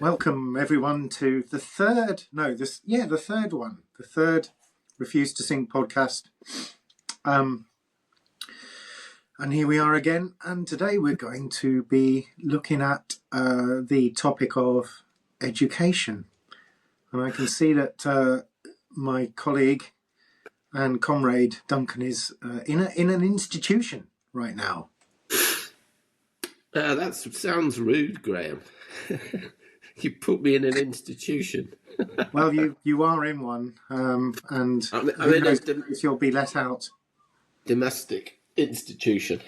Welcome everyone to the third, the third one, the third Refuse to Sink podcast. And here we are again. And today we're going to be looking at the topic of education. And I can see that my colleague and comrade Duncan is in an institution right now. That sounds rude, Graham. You put me in an institution. Well, you are in one, and I'm who in knows a if you'll be let out. domestic institution.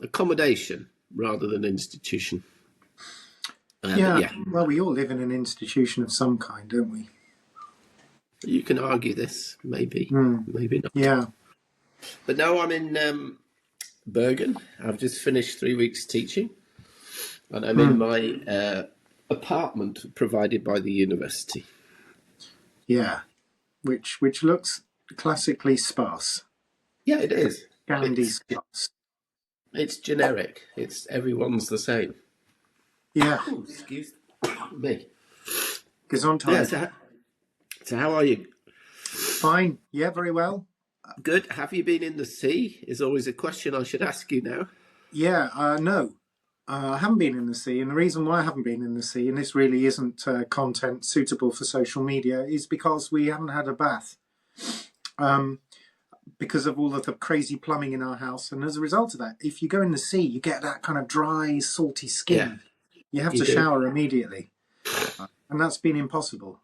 Accommodation rather than institution. Yeah, well, we all live in an institution of some kind, don't we? You can argue this, maybe, maybe not. Yeah. But now I'm in Bergen. I've just finished 3 weeks teaching, and I'm in my apartment provided by the university. Yeah, which looks classically sparse. Yeah, it is. Candy sparse. It's generic. It's everyone's the same. Yeah. Oh, excuse me. Gesundheit. Yeah, so how are you? Fine. Yeah, very well. Good. Have you been in the sea? Is always a question I should ask you now. Yeah, no. I haven't been in the sea, and the reason why I haven't been in the sea, and this really isn't content suitable for social media, is because we haven't had a bath. Because of all of the crazy plumbing in our house. And as a result of that, if you go in the sea, you get that kind of dry, salty skin. Yeah, you have to shower immediately. And that's been impossible.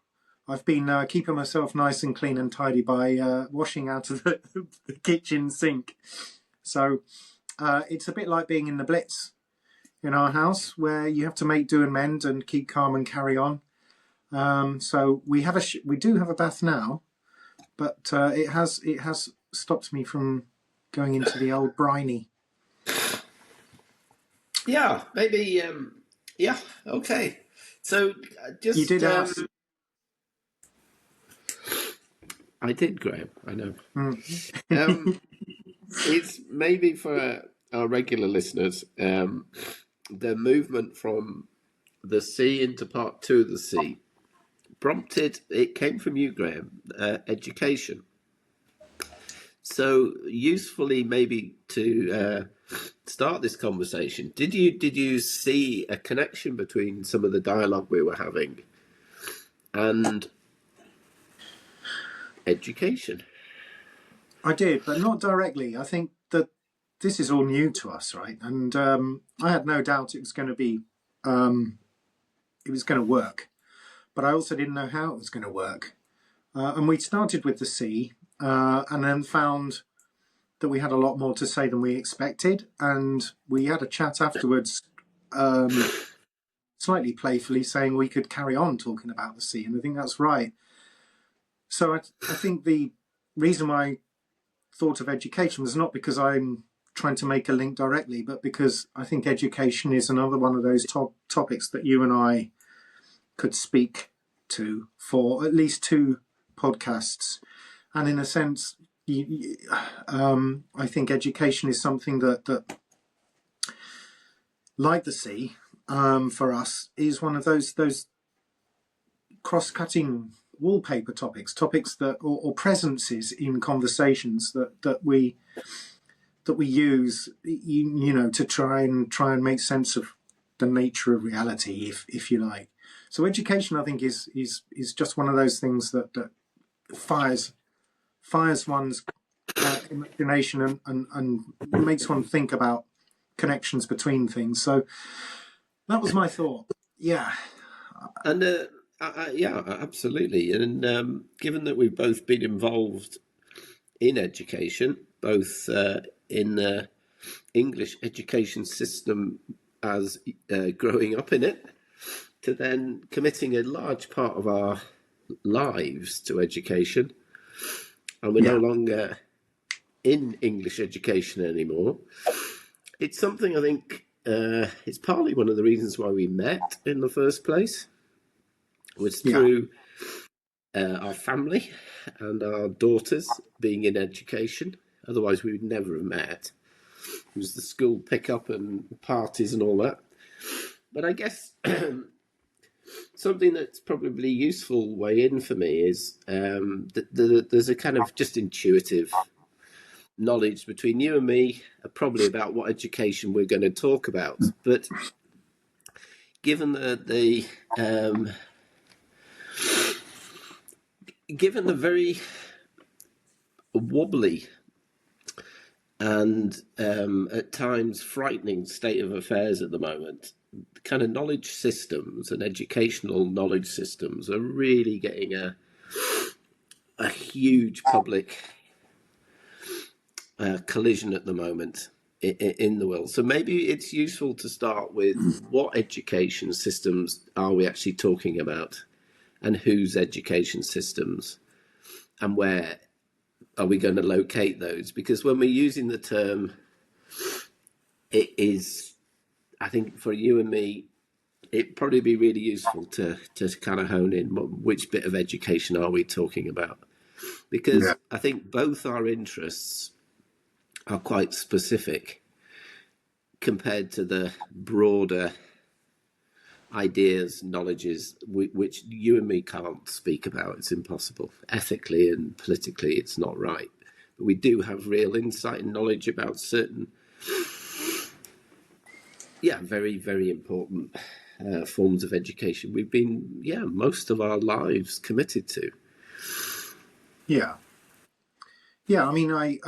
I've been keeping myself nice and clean and tidy by washing out of the kitchen sink. So it's a bit like being in the Blitz in our house, where you have to make do and mend and keep calm and carry on. So we do have a bath now, but it has stopped me from going into the old briny. Yeah, maybe. Yeah, okay. So just you did ask. I did, Graham. I know. It's maybe for our regular listeners, the movement from the sea into part 2 of the sea prompted. It came from you, Graham. Education. So usefully, maybe to start this conversation, did you see a connection between some of the dialogue we were having and education? I did, but not directly. I think that this is all new to us, right? And I had no doubt it was going to be, it was going to work, but I also didn't know how it was going to work. And we started with the sea, and then found that we had a lot more to say than we expected. And we had a chat afterwards, slightly playfully, saying we could carry on talking about the sea. And I think that's right. So I think the reason why I thought of education was not because I'm trying to make a link directly, but because I think education is another one of those topics that you and I could speak to for at least 2 podcasts. And in a sense, I think education is something that like the sea, for us, is one of those cross-cutting wallpaper topics that or presences in conversations that we use, you know, to try and make sense of the nature of reality, if you like. So education, I think, is just one of those things that fires one's imagination and makes one think about connections between things. So that was my thought. Yeah. And yeah, absolutely. And given that we've both been involved in education, both in the English education system as growing up in it, to then committing a large part of our lives to education, and we're no longer in English education anymore. It's something I think it's partly one of the reasons why we met in the first place, was through our family and our daughters being in education. Otherwise we would never have met. It was the school pickup and parties and all that. But I guess something that's probably useful way in for me is there's a kind of just intuitive knowledge between you and me, probably about what education we're going to talk about. But given um, given the very wobbly and at times frightening state of affairs at the moment, kind of knowledge systems and educational knowledge systems are really getting a huge public collision at the moment in the world. So maybe it's useful to start with what education systems are we actually talking about, and whose education systems, and where are we going to locate those? Because when we're using the term, it is, I think for you and me, it'd probably be really useful to kind of hone in which bit of education are we talking about. Because I think both our interests are quite specific compared to the broader ideas, knowledges, which you and me can't speak about. It's impossible. Ethically and politically, it's not right. But we do have real insight and knowledge about certain, very, very important forms of education we've been, most of our lives committed to. Yeah, I mean, I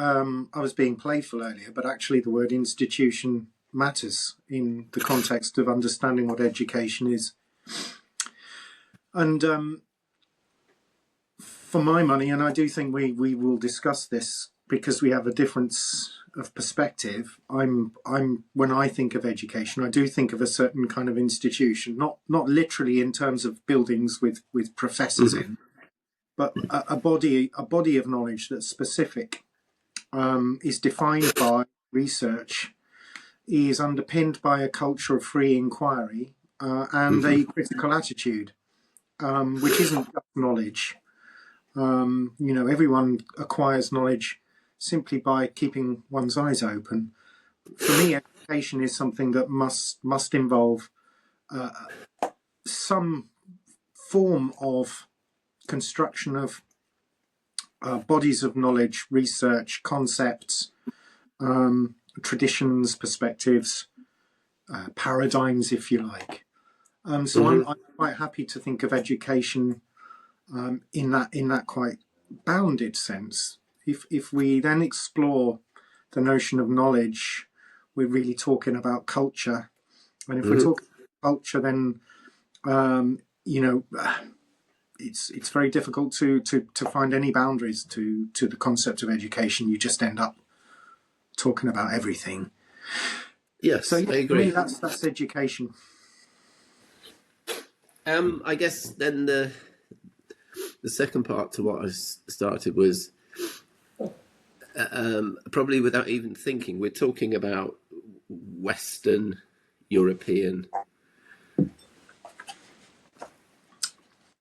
was being playful earlier, but actually the word institution matters in the context of understanding what education is. And for my money, and I do think we will discuss this because we have a difference of perspective. I'm when I think of education, I do think of a certain kind of institution, not literally in terms of buildings with professors in, but a body of knowledge that's specific, is defined by research, is underpinned by a culture of free inquiry, and a critical attitude, which isn't just knowledge. Everyone acquires knowledge simply by keeping one's eyes open. For me, education is something that must involve some form of construction of bodies of knowledge, research, concepts, traditions, perspectives, paradigms, if you like. So I'm quite happy to think of education in that quite bounded sense. If we then explore the notion of knowledge, we're really talking about culture. And if we're talking about culture, then it's very difficult to find any boundaries to the concept of education. You just end up talking about everything. Yes, so I agree. For me, that's education. I guess then the second part to what I started was probably without even thinking, we're talking about Western European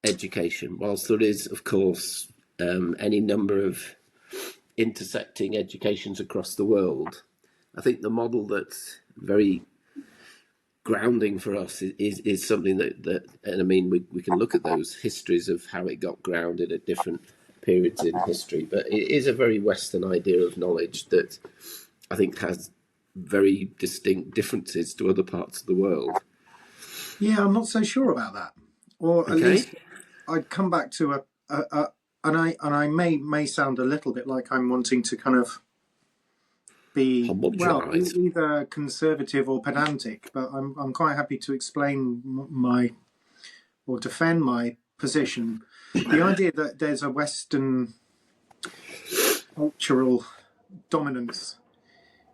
education, whilst there is, of course, any number of intersecting educations across the world. I think the model that's very grounding for us is something that and I mean, we can look at those histories of how it got grounded at different periods in history, but it is a very Western idea of knowledge that I think has very distinct differences to other parts of the world. Yeah, I'm not so sure about that. Or at least I'd come back to and I may sound a little bit like I'm wanting to kind of be either conservative or pedantic, but I'm quite happy to explain or defend my position. The idea that there's a Western cultural dominance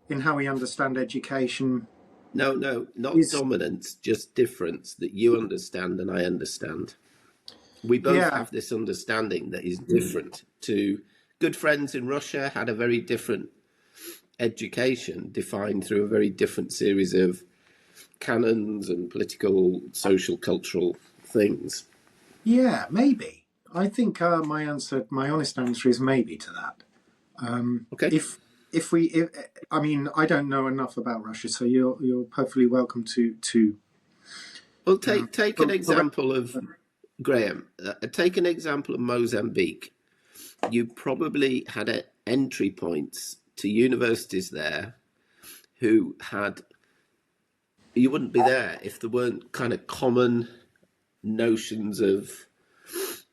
in how we understand education. No, not dominance, just difference that you understand and I understand. We both have this understanding that is different to good friends in Russia had a very different education defined through a very different series of canons and political, social, cultural things. Yeah, maybe. I think my honest answer is maybe to that. Okay. I mean, I don't know enough about Russia, so you're perfectly welcome to Well, take an example of Correct. Graham. Take an example of Mozambique. You probably had entry points to universities there who had. You wouldn't be there if there weren't kind of common notions of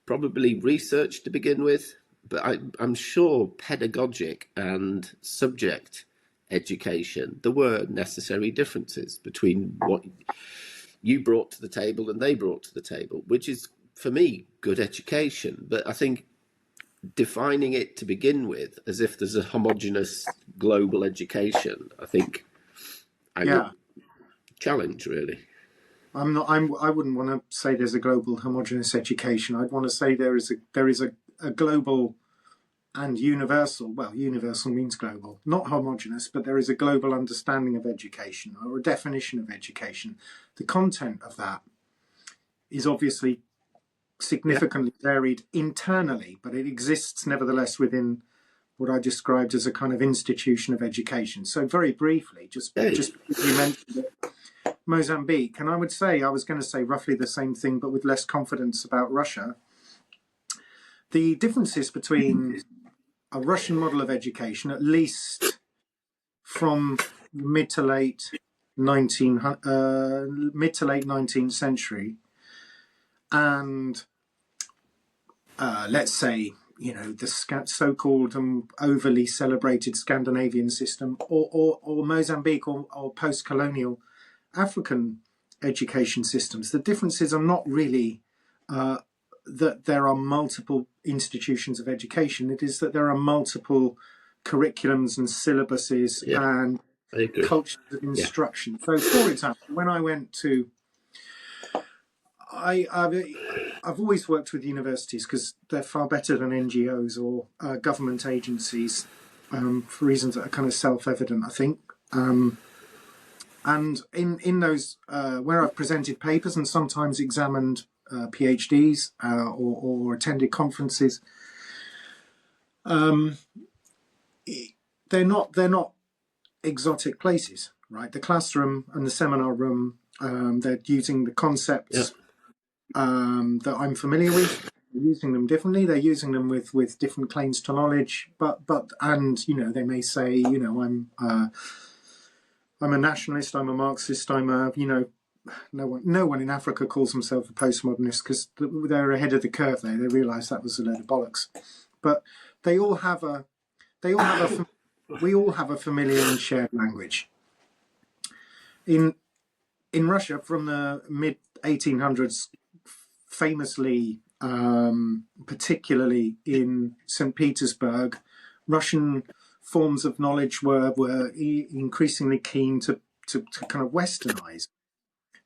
probably research to begin with, but I'm sure pedagogic and subject education, there were necessary differences between what you brought to the table and they brought to the table, which is, for me, good education. But I think defining it to begin with as if there's a homogenous global education, I think I would challenge, really. I wouldn't want to say there's a global homogeneous education. I'd want to say there is a global and universal. Well, universal means global, not homogeneous, but there is a global understanding of education or a definition of education. The content of that is obviously significantly varied internally, but it exists nevertheless within what I described as a kind of institution of education. So very briefly, just you mentioned it, Mozambique, and I would say, I was going to say roughly the same thing, but with less confidence about Russia. The differences between a Russian model of education, at least from mid to late 19th century, and let's say, the so-called overly celebrated Scandinavian system, or Mozambique, or post-colonial African education systems, the differences are not really that there are multiple institutions of education. It is that there are multiple curriculums and syllabuses and cultures of instruction. So, for example, when I went to, I've always worked with universities because they're far better than NGOs or government agencies for reasons that are kind of self-evident, I think. And in those, where I've presented papers and sometimes examined PhDs or attended conferences, they're not exotic places, right? The classroom and the seminar room, they're using the concepts that I'm familiar with. They're using them differently. They're using them with different claims to knowledge, but they may say, I'm a nationalist, I'm a Marxist, no one in Africa calls themselves a postmodernist because they're ahead of the curve there. They realise that was a load of bollocks. But we all have a familiar and shared language. In Russia, from the mid 1800s, famously, particularly in St. Petersburg, Russian forms of knowledge were increasingly keen to kind of westernize.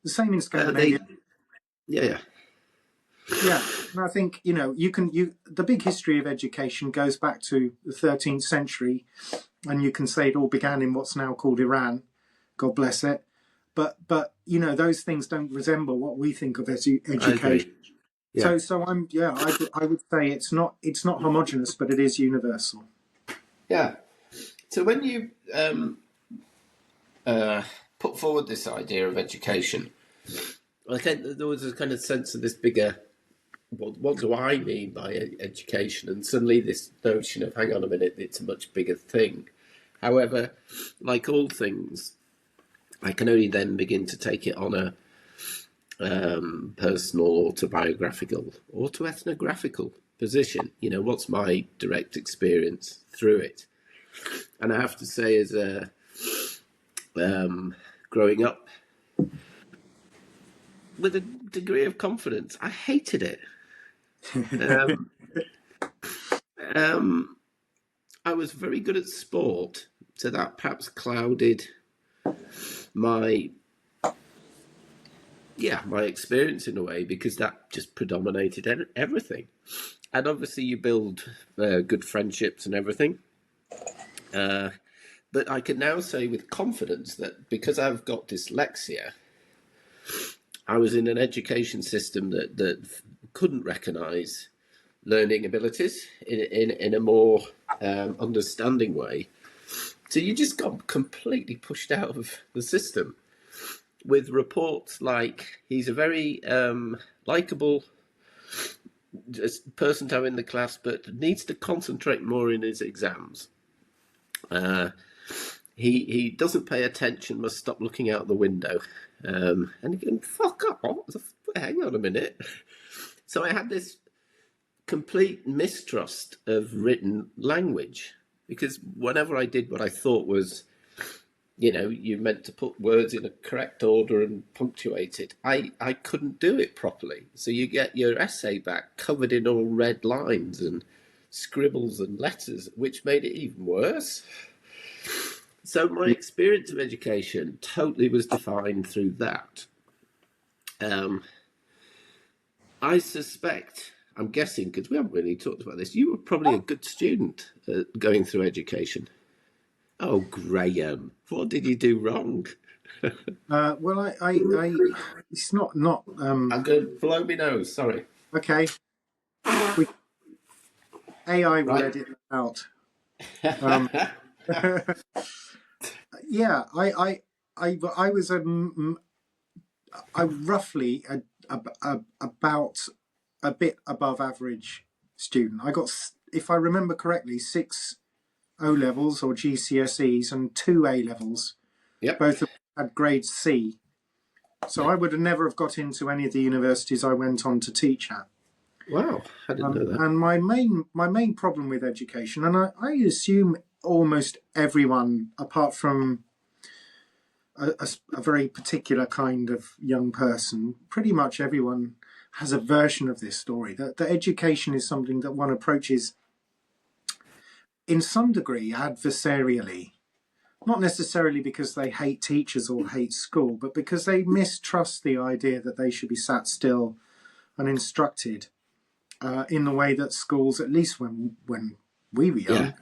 The same in Scandinavia. Yeah. And I think the big history of education goes back to the 13th century, and you can say it all began in what's now called Iran. God bless it. But those things don't resemble what we think of as education. Yeah. So I would say it's not homogenous, but it is universal. Yeah. So when you put forward this idea of education, I think there was a kind of sense of this bigger, what do I mean by education? And suddenly this notion of, hang on a minute, it's a much bigger thing. However, like all things, I can only then begin to take it on a personal, autobiographical, autoethnographical position. What's my direct experience through it? And I have to say, as growing up with a degree of confidence, I hated it. I was very good at sport, so that perhaps clouded my experience in a way, because that just predominated everything. And obviously you build good friendships and everything. But I can now say with confidence that because I've got dyslexia, I was in an education system that couldn't recognise learning abilities in a more understanding way. So you just got completely pushed out of the system, with reports like he's a very likable person to have in the class, but needs to concentrate more in his exams. He doesn't pay attention, must stop looking out the window. And you can fuck off. Hang on a minute. So I had this complete mistrust of written language, because whenever I did what I thought was, you meant to put words in a correct order and punctuate it, I couldn't do it properly. So you get your essay back covered in all red lines and scribbles and letters, which made it even worse. So my experience of education totally was defined through that. I suspect, I'm guessing, because we haven't really talked about this, you were probably a good student going through education. Oh, Graham, what did you do wrong? Well, it's not. I'm going to blow my nose. Sorry. Okay. AI will edit it out. Yeah, I was roughly about a bit above average student. I got, if I remember correctly, 6 O levels or GCSEs and 2 A levels. Yep. Both of them had grade C. So I would have never have got into any of the universities I went on to teach at. Wow, I didn't know that. And my main problem with education, and I assume almost everyone, apart from a very particular kind of young person, pretty much everyone has a version of this story, that education is something that one approaches in some degree adversarially, not necessarily because they hate teachers or hate school, but because they mistrust the idea that they should be sat still and instructed in the way that schools, at least when we were young,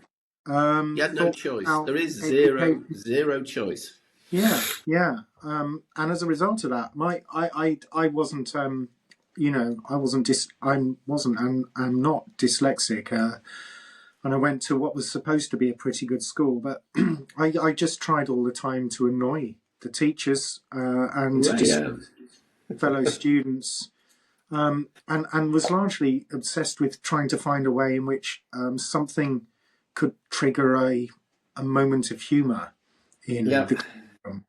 you had no choice. There is zero choice. Yeah. And as a result of that, I wasn't, I'm not dyslexic. And I went to what was supposed to be a pretty good school, but I just tried all the time to annoy the teachers and fellow students, and was largely obsessed with trying to find a way in which something could trigger a moment of humour in the classroom.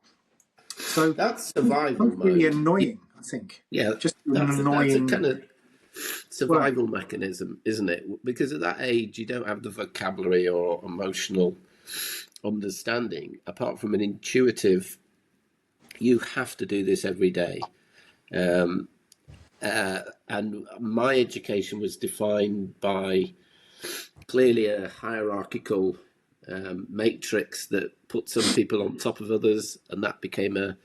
So that's survival mode. Really annoying, I think. Yeah, just annoying. That's a kind of survival mechanism, isn't it? Because at that age, you don't have the vocabulary or emotional understanding. Apart from an intuitive, you have to do this every day. And my education was defined by clearly a hierarchical matrix that put some people on top of others, and that became a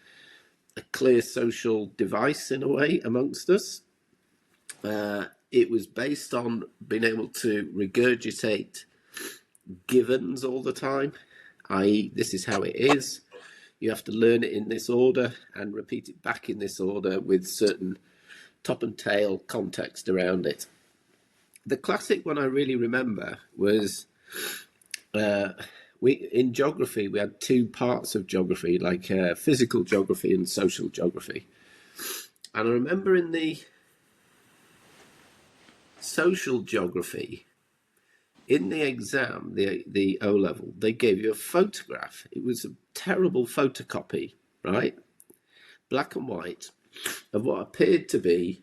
clear social device in a way amongst us. It was based on being able to regurgitate givens all the time, i.e. this is how it is. You have to learn it in this order and repeat it back in this order with certain top and tail context around it. The classic one I really remember was in geography, we had 2 parts of geography, like physical geography and social geography. And I remember in the social geography, in the exam, the O level, they gave you a photograph. It was a terrible photocopy, right? Black and white, of what appeared to be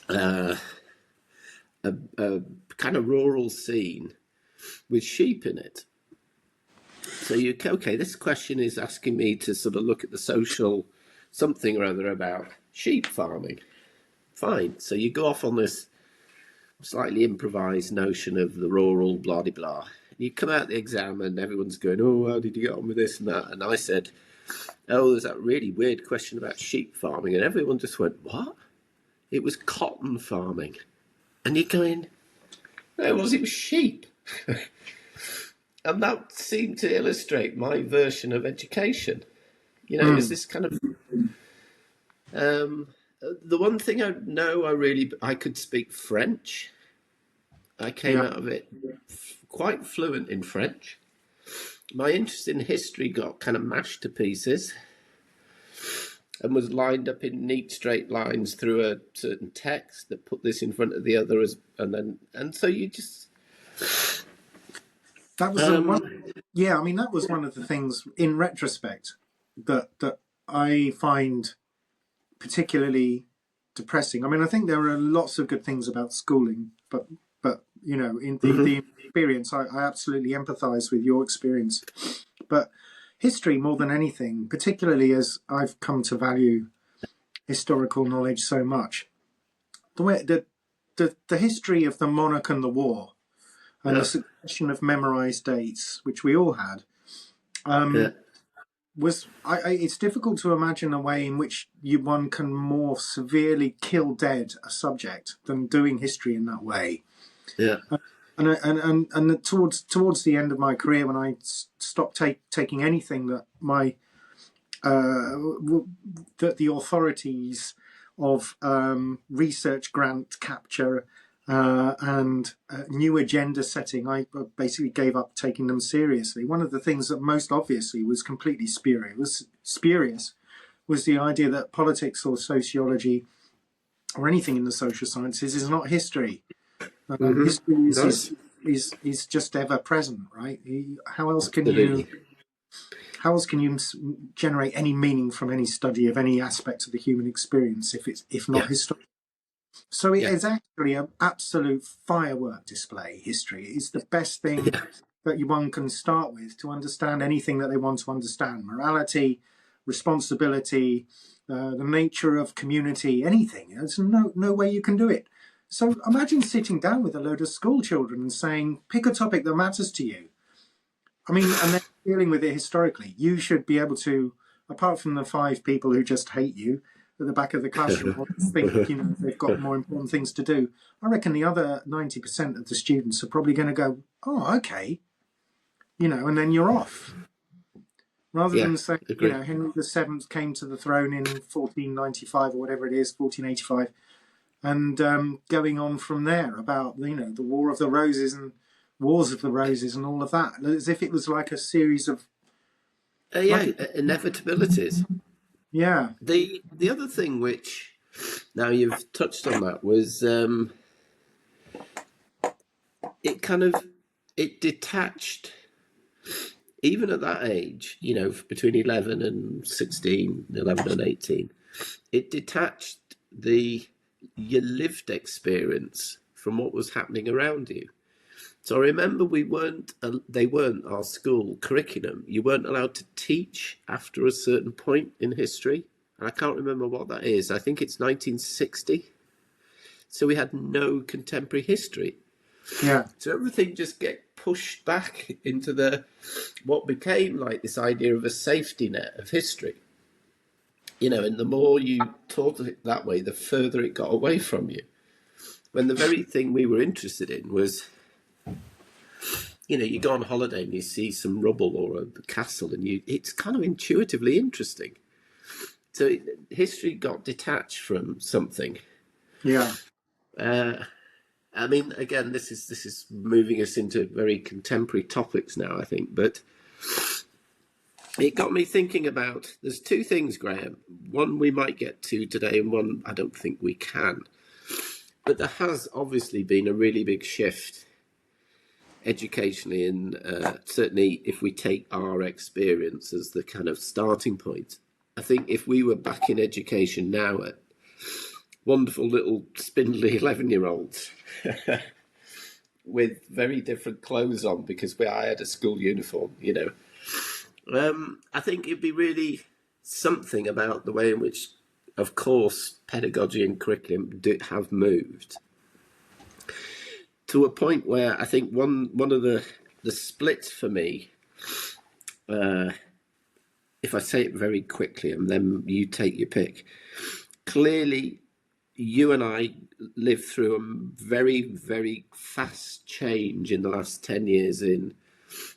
a kind of rural scene with sheep in it. So this question is asking me to sort of look at the social something or other about sheep farming. Fine. So you go off on this slightly improvised notion of the rural blah de blah. You come out the exam and everyone's going, oh, how did you get on with this and that? And I said, oh, there's that really weird question about sheep farming. And everyone just went, what? It was cotton farming. And you're going, no, it was sheep. And that seemed to illustrate my version of education. It was this kind of... the one thing I could speak French. I came out of it quite fluent in French. My interest in history got kind of mashed to pieces. and was lined up in neat straight lines through a certain text that put this in front of the other, and so you just That was one. Yeah, I mean, that was one of the things in retrospect that I find particularly depressing. I mean, I think there are lots of good things about schooling, but you know, in the experience, I absolutely empathise with your experience. But history, more than anything, particularly as I've come to value historical knowledge so much, the way the history of the monarch and the war and the succession of memorized dates, which we all had, was it's difficult to imagine a way in which one can more severely kill dead a subject than doing history in that way. Yeah. And towards the end of my career, when I stopped taking anything that that the authorities of research grant capture and new agenda setting, I basically gave up taking them seriously. One of the things that most obviously was completely spurious was the idea that politics or sociology or anything in the social sciences is not history. History is just ever present, right? How else can you generate any meaning from any study of any aspect of the human experience if not history? So it is actually an absolute firework display. History is the best thing that one can start with to understand anything that they want to understand: morality, responsibility, the nature of community, anything. There's no way you can do it. So imagine sitting down with a load of school children and saying, pick a topic that matters to you. I mean, and then dealing with it historically. You should be able to, apart from the 5 people who just hate you at the back of the classroom or think they've got more important things to do, I reckon the other 90% of the students are probably going to go, oh, okay, and then you're off. Rather than saying, Henry VII came to the throne in 1495 or whatever it is, 1485, and going on from there about the War of the Roses and Wars of the Roses and all of that, as if it was like a series of inevitabilities. Yeah. The other thing which now you've touched on that was it detached, even at that age, between 11 and 16, 11 and 18, it detached your lived experience from what was happening around you. So I remember they weren't our school curriculum. You weren't allowed to teach after a certain point in history. And I can't remember what that is. I think it's 1960. So we had no contemporary history. Yeah. So everything just get pushed back into what became like this idea of a safety net of history. And the more you taught it that way, the further it got away from you. When the very thing we were interested in was, you go on holiday and you see some rubble or a castle and it's kind of intuitively interesting. So history got detached from something. Yeah. I mean, again, this is moving us into very contemporary topics now, I think, but it got me thinking about, there's 2 things, Graham. One we might get to today and one I don't think we can. But there has obviously been a really big shift educationally, and certainly if we take our experience as the kind of starting point. I think if we were back in education now at wonderful little spindly 11-year-olds with very different clothes on because I had a school uniform, I think it'd be really something about the way in which, of course, pedagogy and curriculum have moved to a point where I think one of the splits for me, if I say it very quickly and then you take your pick, clearly you and I lived through a very, very fast change in the last 10 years in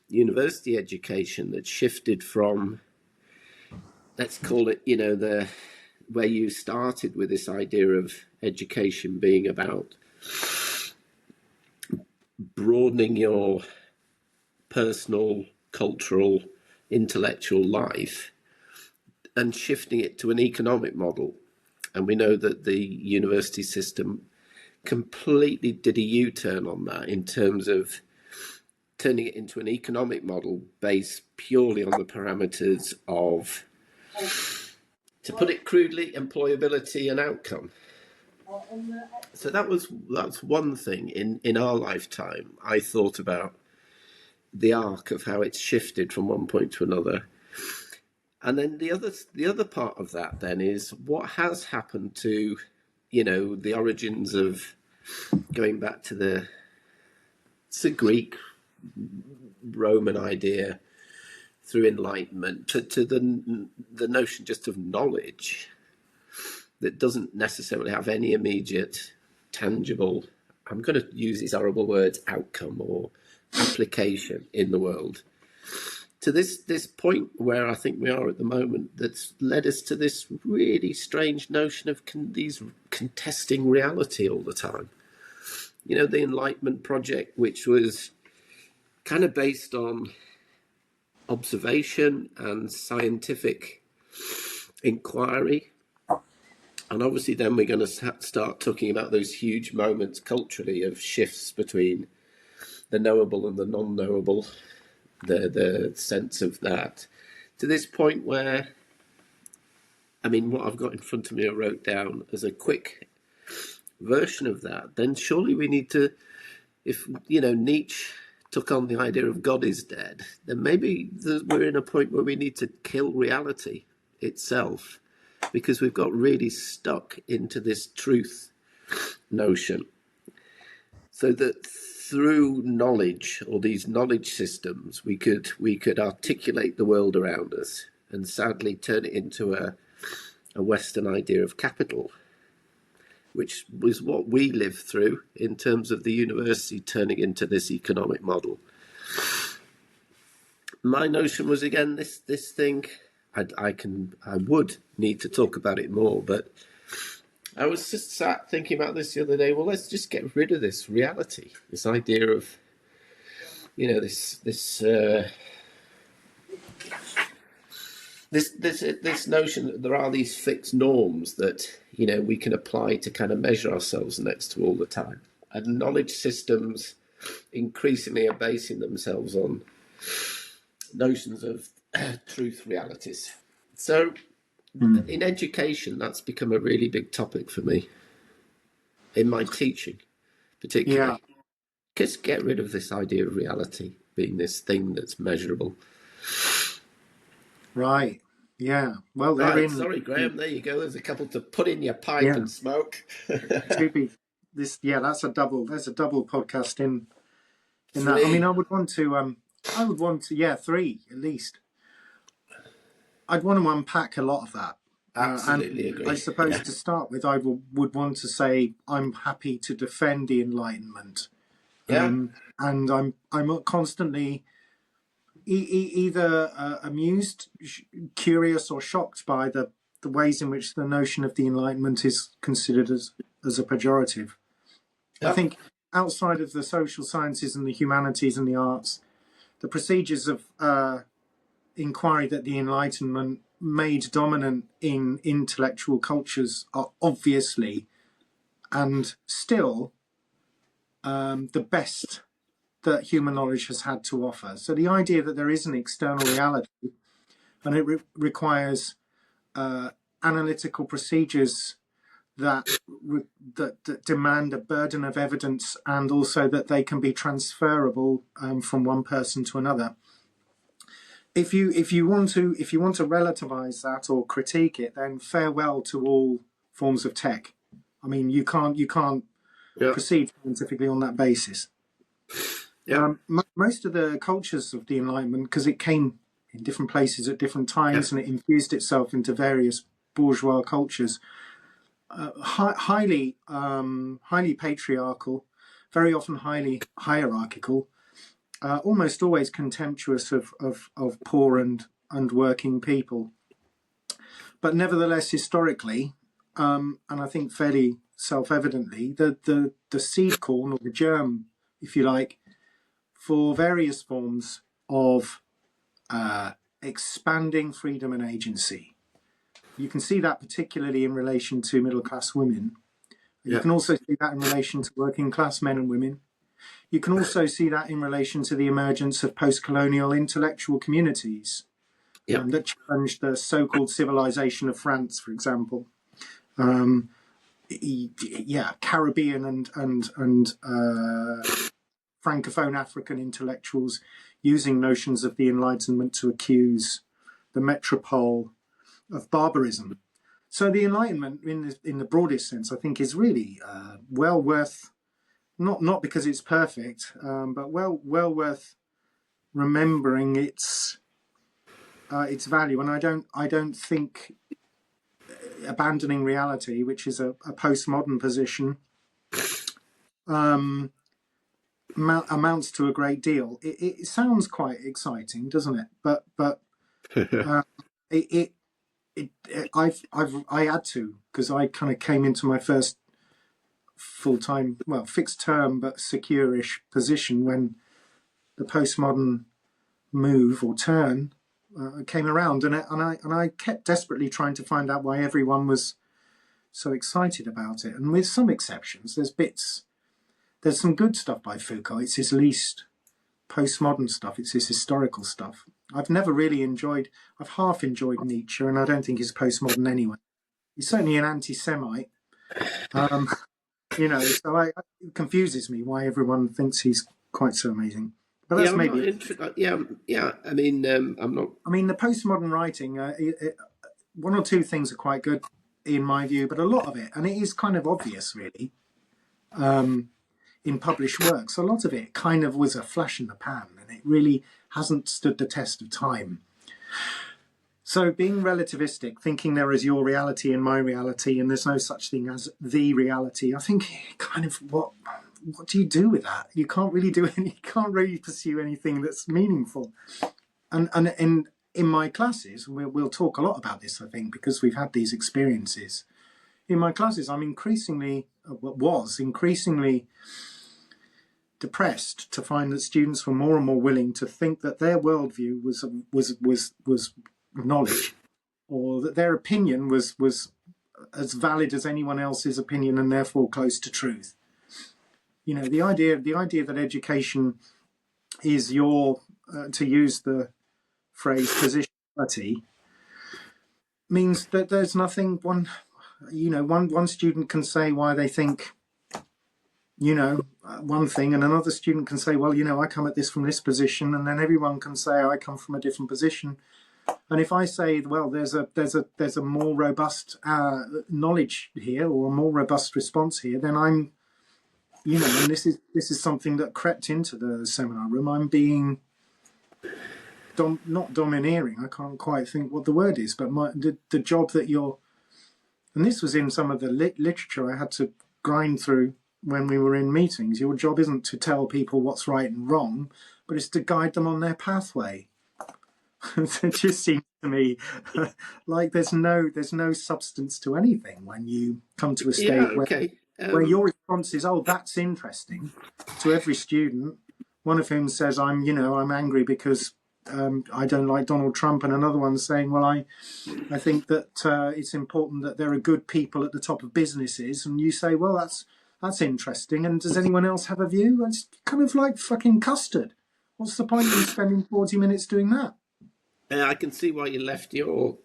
university education that shifted from, let's call it, where you started with this idea of education being about broadening your personal, cultural, intellectual life, and shifting it to an economic model. And we know that the university system completely did a U-turn on that in terms of turning it into an economic model based purely on the parameters of, to put it crudely, employability and outcome. So that's one thing in our lifetime. I thought about the arc of how it's shifted from one point to another. And then the other part of that then is what has happened to, the origins of going back to the Greek, Roman idea through Enlightenment to the notion just of knowledge that doesn't necessarily have any immediate, tangible, I'm going to use these horrible words, outcome or application in the world. To this point where I think we are at the moment, that's led us to this really strange notion of these contesting reality all the time. The Enlightenment project, which was kind of based on observation and scientific inquiry. And obviously then we're going to start talking about those huge moments culturally of shifts between the knowable and the non-knowable, the sense of that, to this point where, what I've got in front of me I wrote down as a quick version of that, then surely we need to, if, Nietzsche took on the idea of God is dead, then maybe we're in a point where we need to kill reality itself, because we've got really stuck into this truth notion. So that through knowledge or these knowledge systems, we could articulate the world around us and sadly turn it into a Western idea of capital, which was what we lived through in terms of the university turning into this economic model. My notion was, again, this thing, I would need to talk about it more, but I was just sat thinking about this the other day. Well, let's just get rid of this reality, this idea of, this notion that there are these fixed norms that, we can apply to kind of measure ourselves next to all the time. And knowledge systems increasingly are basing themselves on notions of truth realities. So in education, that's become a really big topic for me, in my teaching particularly. Yeah. Just get rid of this idea of reality being this thing that's measurable. Right. Yeah. Well, sorry, Graham. There you go. There's a couple to put in your pipe and smoke. That's a double. There's a double podcast in that. I would want to. Three at least. I'd want to unpack a lot of that. Absolutely agree. I suppose to start with, I would want to say I'm happy to defend the Enlightenment. Yeah. And I'm constantly either amused, curious, or shocked by the ways in which the notion of the Enlightenment is considered as a pejorative. Yeah. I think outside of the social sciences and the humanities and the arts, the procedures of inquiry that the Enlightenment made dominant in intellectual cultures are obviously and still the best that human knowledge has had to offer. So the idea that there is an external reality and it requires analytical procedures that demand a burden of evidence, and also that they can be transferable from one person to another. If you want to relativize that or critique it, then farewell to all forms of tech. You can't proceed scientifically on that basis. Yeah. Most of the cultures of the Enlightenment, because it came in different places at different times, and it infused itself into various bourgeois cultures, highly patriarchal, very often highly hierarchical, almost always contemptuous of poor and working people. But nevertheless, historically, and I think fairly self-evidently, the seed corn, or the germ, if you like, for various forms of expanding freedom and agency You can see that particularly in relation to middle class women. You can also see that in relation to working class men and women. You can also see that in relation to the emergence of post-colonial intellectual communities that challenged the so-called civilization of France, for example. Caribbean and Francophone African intellectuals using notions of the Enlightenment to accuse the metropole of barbarism. So the Enlightenment, in the broadest sense, I think, is really well worth, not because it's perfect, but well worth remembering its value. And I don't think abandoning reality, which is a postmodern position, amounts to a great deal. It sounds quite exciting, doesn't it? But I had to, because I kind of came into my first full-time, well, fixed term but secure-ish position when the postmodern move or turn came around, and I kept desperately trying to find out why everyone was so excited about it. And with some exceptions, there's some good stuff by Foucault. It's his least postmodern stuff. It's his historical stuff. I've half enjoyed Nietzsche, and I don't think he's postmodern anyway. He's certainly an anti-Semite. So it confuses me why everyone thinks he's quite so amazing. But that's maybe. I'm not. I mean, the postmodern writing, one or two things are quite good in my view, but a lot of it, and it is kind of obvious, really, in published works, a lot of it kind of was a flash in the pan, and it really hasn't stood the test of time. So being relativistic, thinking there is your reality and my reality, and there's no such thing as the reality, I think kind of what do you do with that? You can't really you can't really pursue anything that's meaningful. And in my classes, we'll talk a lot about this, I think, because we've had these experiences. In my classes, was increasingly depressed to find that students were more and more willing to think that their worldview was knowledge, or that their opinion was as valid as anyone else's opinion and therefore close to truth. You know, the idea that education is your, to use the phrase, positionality, means that there's nothing one student can say why they think one thing, and another student can say, well, I come at this from this position, and then everyone can say I come from a different position. And if I say, well, there's a more robust knowledge here, or a more robust response here, then I'm, and this is something that crept into the seminar room. I'm being not domineering. I can't quite think what the word is, but the job that you're, and this was in some of the literature I had to grind through when we were in meetings. Your job isn't to tell people what's right and wrong, but it's to guide them on their pathway. It just seems to me like there's no substance to anything when you come to a stage where your response is, oh, that's interesting, to every student, one of whom says, I'm angry because I don't like Donald Trump, and another one saying, well, I think that it's important that there are good people at the top of businesses, and you say, well, that's interesting, and does anyone else have a view? It's kind of like fucking custard. What's the point in spending 40 minutes doing that? I can see why you left your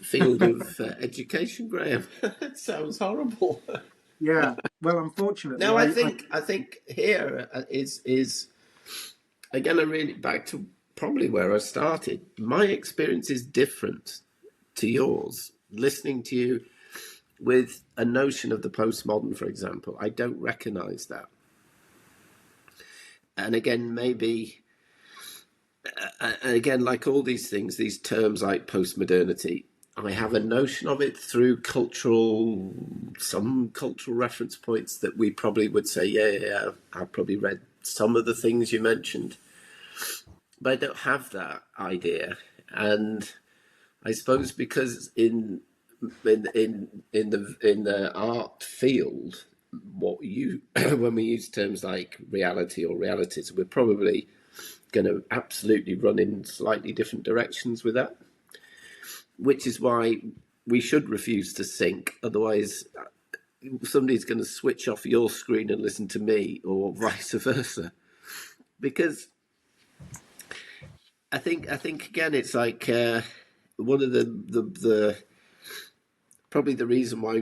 field of education, Graham. It sounds horrible. Yeah, well, unfortunately. No, I think here is again, I really back to probably where I started. My experience is different to yours. Listening to you with a notion of the postmodern, for example, I don't recognise that. And again, maybe, and again, like all these things, these terms like postmodernity, I have a notion of it through some cultural reference points that we probably would say, yeah, I've probably read some of the things you mentioned, but I don't have that idea. And I suppose because in the art field, when we use terms like reality or realities, we're probably going to absolutely run in slightly different directions with that. Which is why we should refuse to sync, otherwise somebody's going to switch off your screen and listen to me, or vice versa. Because I think again, it's like one of the probably the reason why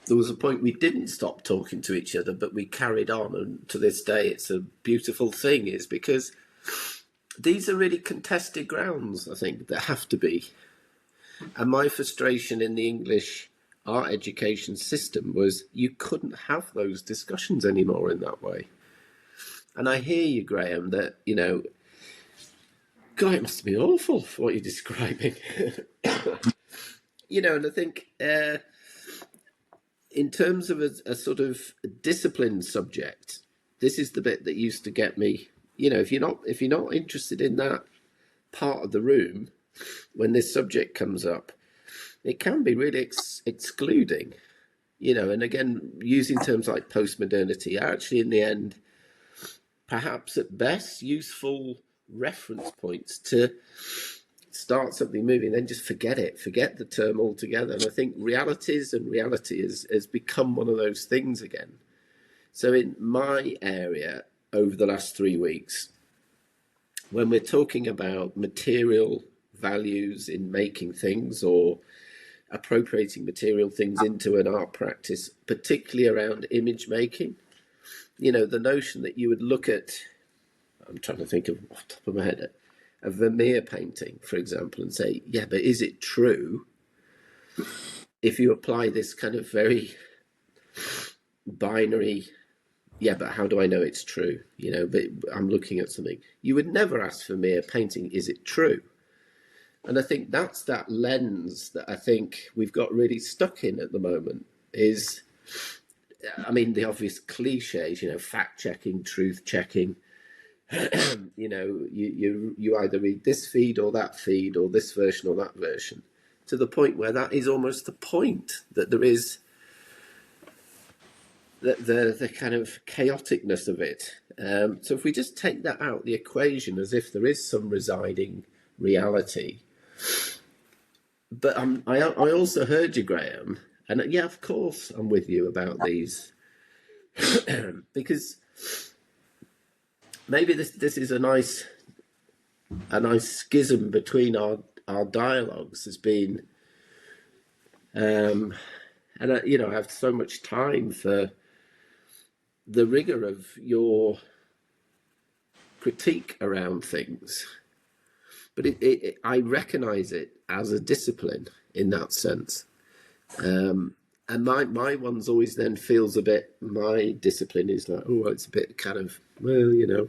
there was a point we didn't stop talking to each other, but we carried on, and to this day it's a beautiful thing, is because these are really contested grounds, I think, that have to be. And my frustration in the English art education system was you couldn't have those discussions anymore in that way. And I hear you, Graham, that, you know, God, it must be awful for what you're describing. You know, and I think in terms of a sort of disciplined subject, this is the bit that used to get me. You know, if you're not interested in that part of the room when this subject comes up, it can be really excluding. You know, and again, using terms like postmodernity are actually in the end, perhaps at best, useful reference points to start something moving, then just forget the term altogether. And I think reality has become one of those things again. So in my area over the last 3 weeks, when we're talking about material values in making things or appropriating material things into an art practice, particularly around image making, you know, the notion that you would look at, I'm trying to think of off the top of my head, a Vermeer painting, for example, and say, yeah, but is it true if you apply this kind of very binary, yeah, but how do I know it's true? You know, but I'm looking at something. You would never ask Vermeer painting, is it true? And I think that's that lens that I think we've got really stuck in at the moment is, I mean, the obvious cliches, you know, fact checking, truth checking. You know, you either read this feed or that feed or this version or that version, to the point where that is almost the point, that there is the kind of chaoticness of it. So if we just take that out of the equation as if there is some residing reality. But I also heard you, Graham, and yeah, of course I'm with you about these because maybe this is a nice schism between our dialogues has been, and you know, I have so much time for the rigor of your critique around things, but I recognize it as a discipline in that sense, and my one's always then feels a bit, my discipline is like, oh, it's a bit kind of, well, you know,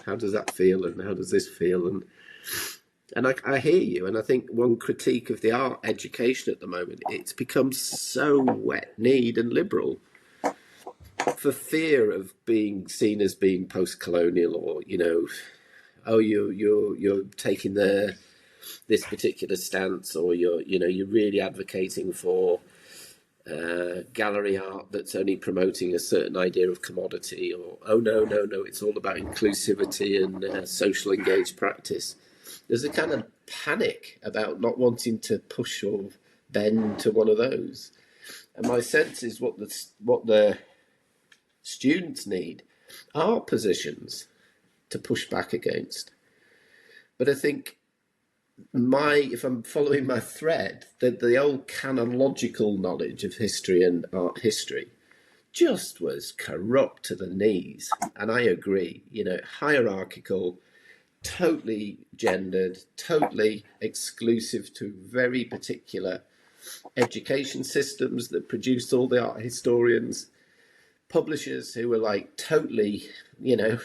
how does that feel and how does this feel, and I hear you, and I think one critique of the art education at the moment, it's become so wet-kneed and liberal for fear of being seen as being post-colonial, or, you know, oh, you're taking this particular stance, or you're really advocating for gallery art that's only promoting a certain idea of commodity, or oh no, it's all about inclusivity and social engaged practice. There's a kind of panic about not wanting to push or bend to one of those, and my sense is what the students need are positions to push back against. But I think if I'm following my thread, that the old canonological knowledge of history and art history just was corrupt to the knees. And I agree, you know, hierarchical, totally gendered, totally exclusive to very particular education systems that produced all the art historians, publishers who were like totally, you know,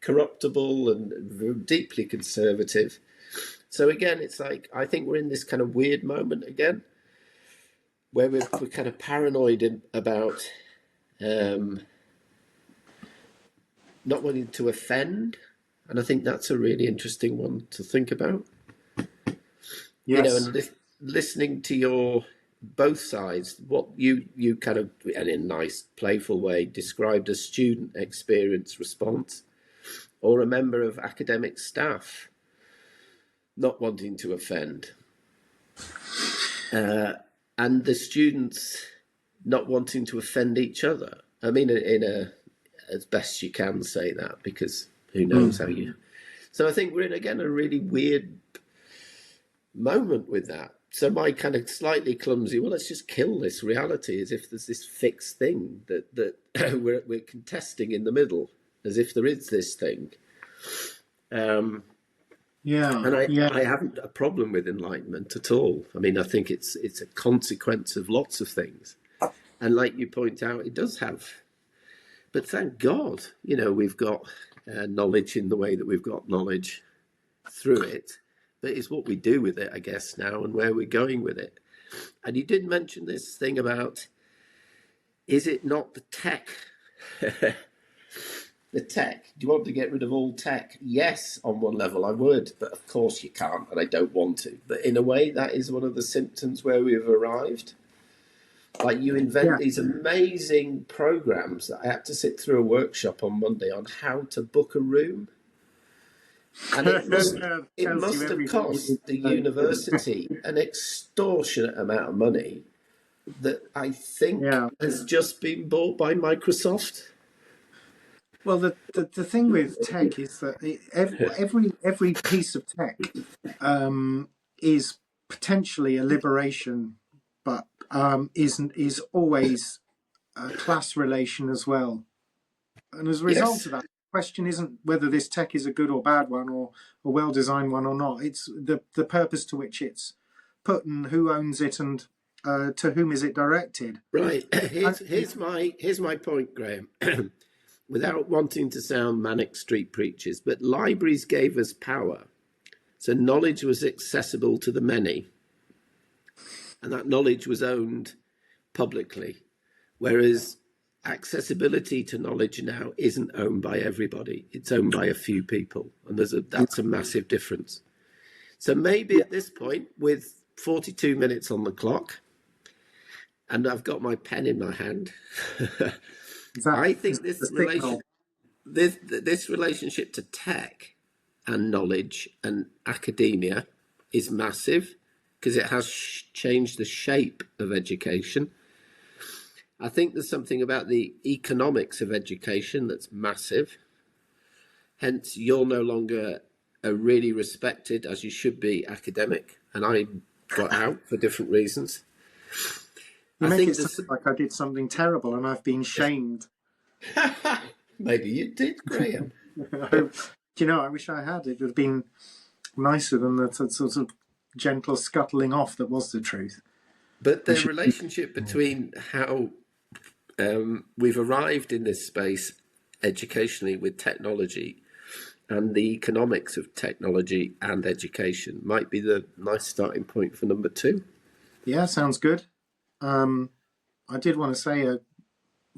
corruptible and deeply conservative. So again, it's like, I think we're in this kind of weird moment again, where we're kind of paranoid about not wanting to offend. And I think that's a really interesting one to think about. Yes. You know, and listening to your both sides, what you kind of, and in a nice playful way, described as student experience response, or a member of academic staff not wanting to offend. and the students not wanting to offend each other. I mean, as best you can say that, because who knows how you. So I think we're in again a really weird moment with that. So my kind of slightly clumsy, well, let's just kill this reality, as if there's this fixed thing that we're contesting in the middle, as if there is this thing. And I haven't a problem with enlightenment at all. I mean, I think it's a consequence of lots of things, and like you point out, it does have. But thank God, we've got knowledge in the way that we've got knowledge through it. But it's what we do with it, I guess, now, and where we're going with it. And you did mention this thing about, is it not the tech? The tech. Do you want to get rid of all tech? Yes, on one level I would, but of course you can't, and I don't want to. But in a way, that is one of the symptoms where we've arrived. Like, you invent these amazing programs that I had to sit through a workshop on Monday on how to book a room. And it must have cost the university an extortionate amount of money that I think has just been bought by Microsoft. Well, the thing with tech is that every piece of tech is potentially a liberation, but is always a class relation as well. And as a result of that, the question isn't whether this tech is a good or bad one, or a well-designed one or not. It's the purpose to which it's put and who owns it, and to whom is it directed. Right. Here's my point, Graham. Without wanting to sound manic street preachers, but libraries gave us power. So knowledge was accessible to the many. And that knowledge was owned publicly. Whereas accessibility to knowledge now isn't owned by everybody. It's owned by a few people. And that's a massive difference. So maybe at this point, with 42 minutes on the clock, and I've got my pen in my hand, I think this relationship to tech and knowledge and academia is massive, because it has changed the shape of education. I think there's something about the economics of education that's massive. Hence, you're no longer a really respected, as you should be, academic, and I got out for different reasons. You make it sound like I did something terrible and I've been shamed. Maybe you did, Graham. I wish I had. It would have been nicer than the sort of gentle scuttling off that was the truth. But the relationship between how we've arrived in this space educationally with technology and the economics of technology and education might be the nice starting point for number 2. Yeah, sounds good. I did want to say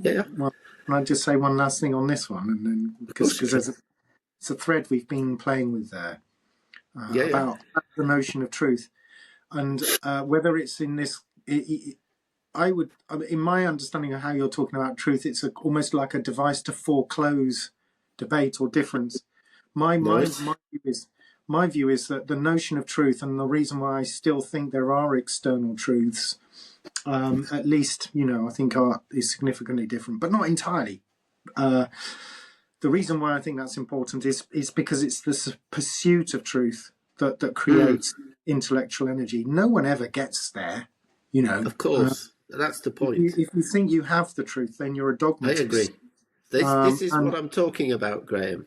can I just say one last thing on this one, and then because it's a thread we've been playing with there about the notion of truth, and whether it's in this. In my understanding of how you're talking about truth, it's almost like a device to foreclose debate or difference. My view is that the notion of truth, and the reason why I still think there are external truths, at least, I think is significantly different, but not entirely. The reason why I think that's important is because it's the pursuit of truth that creates intellectual energy. No one ever gets there, Of course, that's the point. If you think you have the truth, then you're a dogmatist. I agree. This is what I'm talking about, Graham.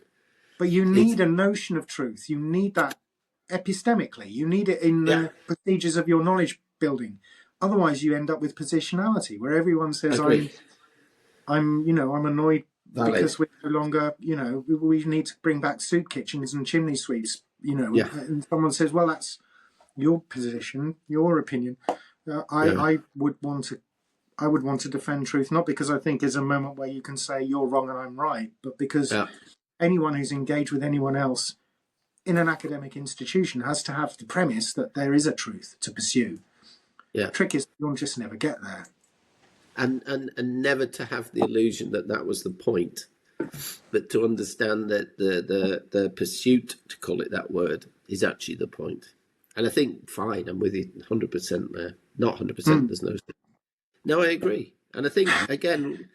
But you need a notion of truth. You need that epistemically. You need it in the procedures of your knowledge building. Otherwise, you end up with positionality, where everyone says, "I'm annoyed because we're no longer, we need to bring back soup kitchens and chimney sweeps." And someone says, "Well, that's your position, your opinion." I would want to defend truth, not because I think there's a moment where you can say you're wrong and I'm right, but because anyone who's engaged with anyone else in an academic institution has to have the premise that there is a truth to pursue. The trick is you'll just never get there. And never to have the illusion that was the point, but to understand that the pursuit, to call it that word, is actually the point. And I think, fine, I'm with you 100% there. Not 100%, there's no. No, I agree. And I think, again,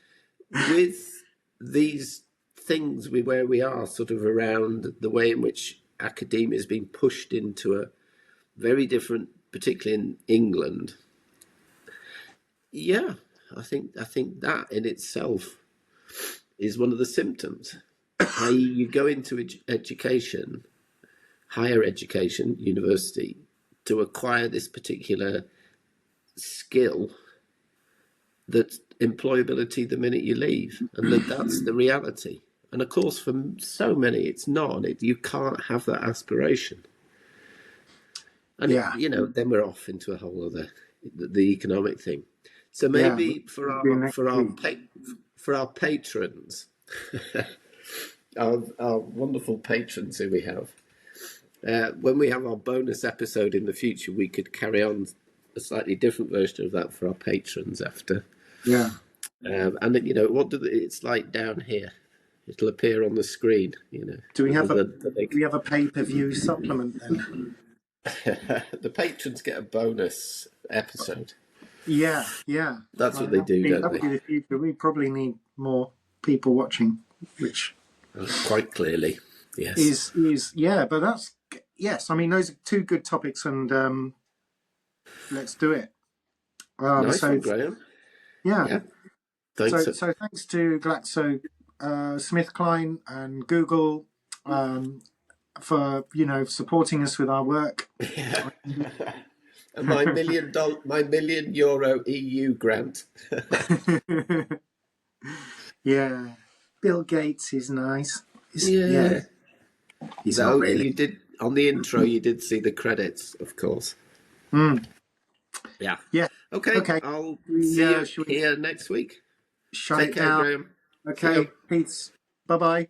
with these things where we are sort of around the way in which academia is being pushed into a very different, particularly in England. Yeah, I think that in itself is one of the symptoms. I.e., you go into education, higher education, university, to acquire this particular skill that's employability the minute you leave, and that's the reality. And of course, for so many, it's not. You can't have that aspiration. And then we're off into a whole other the economic thing. So maybe for our patrons, our wonderful patrons who we have, when we have our bonus episode in the future, we could carry on a slightly different version of that for our patrons after. Yeah. And it's like down here. It'll appear on the screen. Do we have a pay-per-view supplement then? The patrons get a bonus episode. Yeah. That's what they do, don't they? The future. We probably need more people watching, which quite clearly, yes. Is but that's yes. I mean, those are two good topics, and let's do it. Nice one, Graham. Yeah. Thanks. So thanks to GlaxoSmithKline and Google for supporting us with our work. Yeah. And my $1 million EU grant. Yeah, Bill Gates is nice. Yeah. He's not really. You did on the intro. You did see the credits, of course. Yeah. Okay. I'll see you here next week. Take care, Graham. Okay. Peace. Bye-bye.